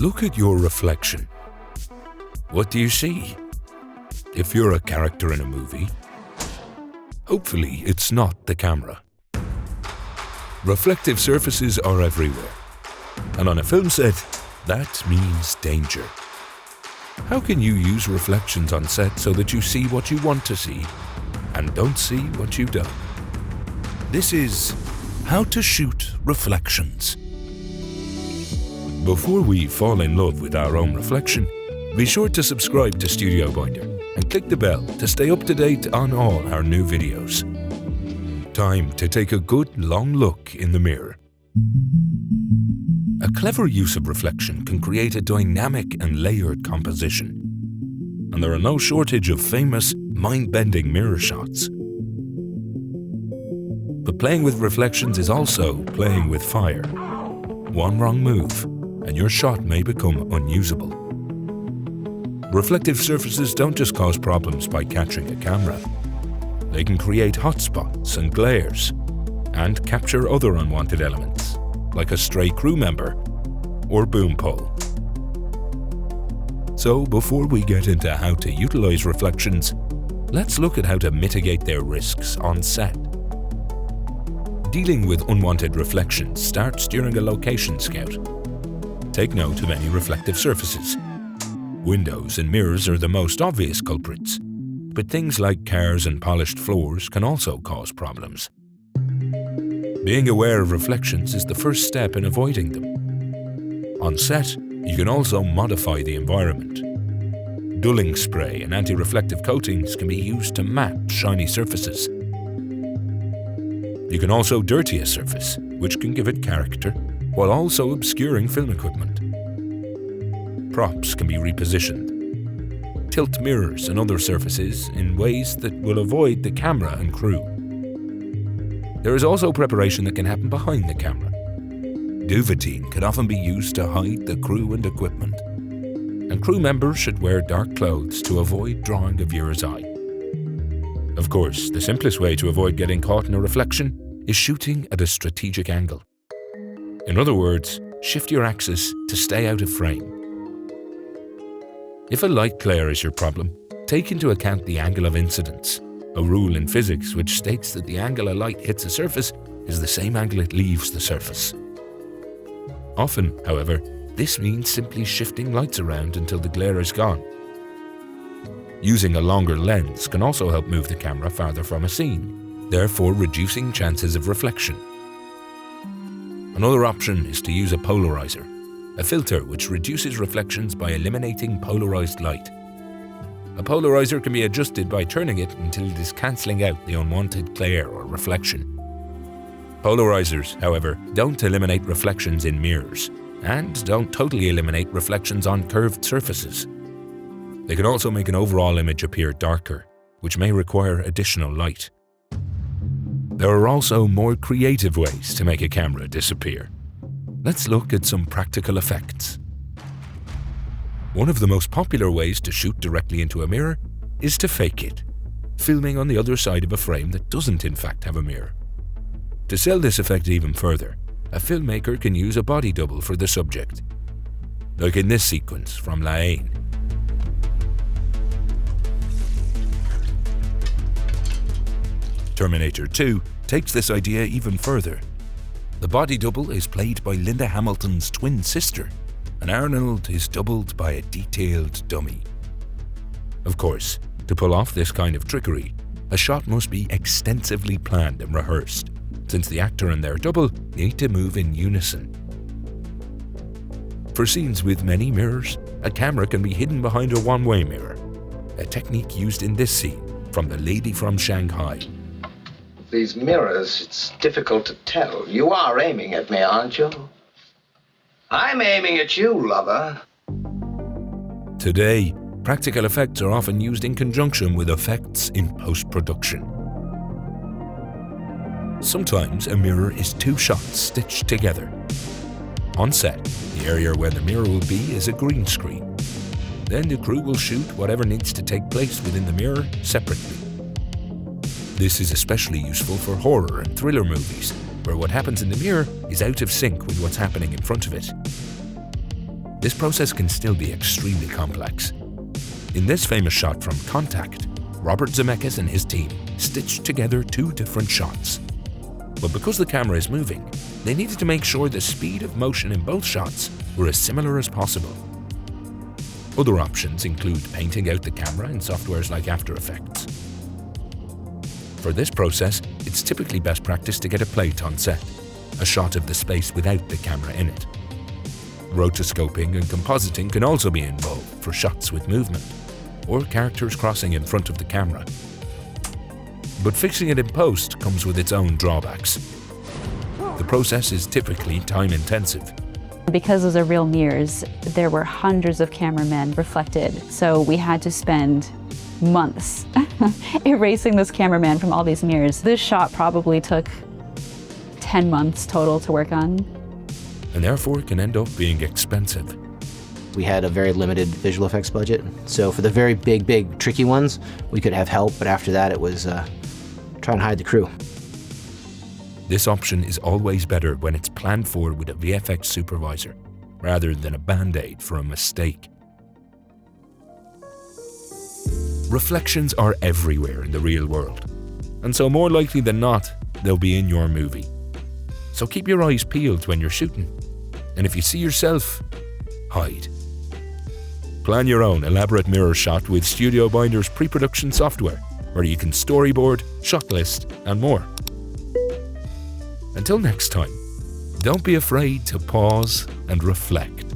Look at your reflection. What do you see? If you're a character in a movie, hopefully it's not the camera. Reflective surfaces are everywhere, and on a film set, that means danger. How can you use reflections on set so that you see what you want to see and don't see what you don't? This is How to Shoot Reflections. Before we fall in love with our own reflection, be sure to subscribe to StudioBinder and click the bell to stay up to date on all our new videos. Time to take a good long look in the mirror. A clever use of reflection can create a dynamic and layered composition, and there are no shortage of famous, mind-bending mirror shots. But playing with reflections is also playing with fire. One wrong move, and your shot may become unusable. Reflective surfaces don't just cause problems by catching a camera. They can create hotspots and glares, and capture other unwanted elements, like a stray crew member or boom pole. So before we get into how to utilize reflections, let's look at how to mitigate their risks on set. Dealing with unwanted reflections starts during a location scout. Take note of any reflective surfaces. Windows and mirrors are the most obvious culprits, but things like cars and polished floors can also cause problems. Being aware of reflections is the first step in avoiding them. On set, you can also modify the environment. Dulling spray and anti-reflective coatings can be used to matte, shiny surfaces. You can also dirty a surface, which can give it character, while also obscuring film equipment. Props can be repositioned. Tilt mirrors and other surfaces in ways that will avoid the camera and crew. There is also preparation that can happen behind the camera. Duvetine can often be used to hide the crew and equipment. And crew members should wear dark clothes to avoid drawing the viewer's eye. Of course, the simplest way to avoid getting caught in a reflection is shooting at a strategic angle. In other words, shift your axis to stay out of frame. If a light glare is your problem, take into account the angle of incidence, a rule in physics which states that the angle a light hits a surface is the same angle it leaves the surface. Often, however, this means simply shifting lights around until the glare is gone. Using a longer lens can also help move the camera farther from a scene, therefore reducing chances of reflection. Another option is to use a polarizer, a filter which reduces reflections by eliminating polarized light. A polarizer can be adjusted by turning it until it is cancelling out the unwanted glare or reflection. Polarizers, however, don't eliminate reflections in mirrors, and don't totally eliminate reflections on curved surfaces. They can also make an overall image appear darker, which may require additional light. There are also more creative ways to make a camera disappear. Let's look at some practical effects. One of the most popular ways to shoot directly into a mirror is to fake it, filming on the other side of a frame that doesn't in fact have a mirror. To sell this effect even further, a filmmaker can use a body double for the subject, like in this sequence from La Haine. Terminator 2 takes this idea even further. The body double is played by Linda Hamilton's twin sister, and Arnold is doubled by a detailed dummy. Of course, to pull off this kind of trickery, a shot must be extensively planned and rehearsed, since the actor and their double need to move in unison. For scenes with many mirrors, a camera can be hidden behind a one-way mirror, a technique used in this scene from The Lady from Shanghai. These mirrors, it's difficult to tell. You are aiming at me, aren't you? I'm aiming at you, lover. Today, practical effects are often used in conjunction with effects in post-production. Sometimes a mirror is two shots stitched together. On set, the area where the mirror will be is a green screen. Then the crew will shoot whatever needs to take place within the mirror separately. This is especially useful for horror and thriller movies, where what happens in the mirror is out of sync with what's happening in front of it. This process can still be extremely complex. In this famous shot from Contact, Robert Zemeckis and his team stitched together 2 different shots. But because the camera is moving, they needed to make sure the speed of motion in both shots were as similar as possible. Other options include painting out the camera in softwares like After Effects. For this process, it's typically best practice to get a plate on set, a shot of the space without the camera in it. Rotoscoping and compositing can also be involved for shots with movement, or characters crossing in front of the camera. But fixing it in post comes with its own drawbacks. The process is typically time-intensive. Because those are real mirrors, there were hundreds of cameramen reflected, so we had to spend months erasing this cameraman from all these mirrors. This shot probably took 10 months total to work on. And therefore can end up being expensive. We had a very limited visual effects budget, so for the very big, tricky ones, we could have help, but after that it was try and hide the crew. This option is always better when it's planned for with a VFX supervisor, rather than a band-aid for a mistake. Reflections are everywhere in the real world, and so more likely than not, they'll be in your movie. So keep your eyes peeled when you're shooting, and if you see yourself, hide. Plan your own elaborate mirror shot with StudioBinder's pre-production software, where you can storyboard, shot list, and more. Until next time, don't be afraid to pause and reflect.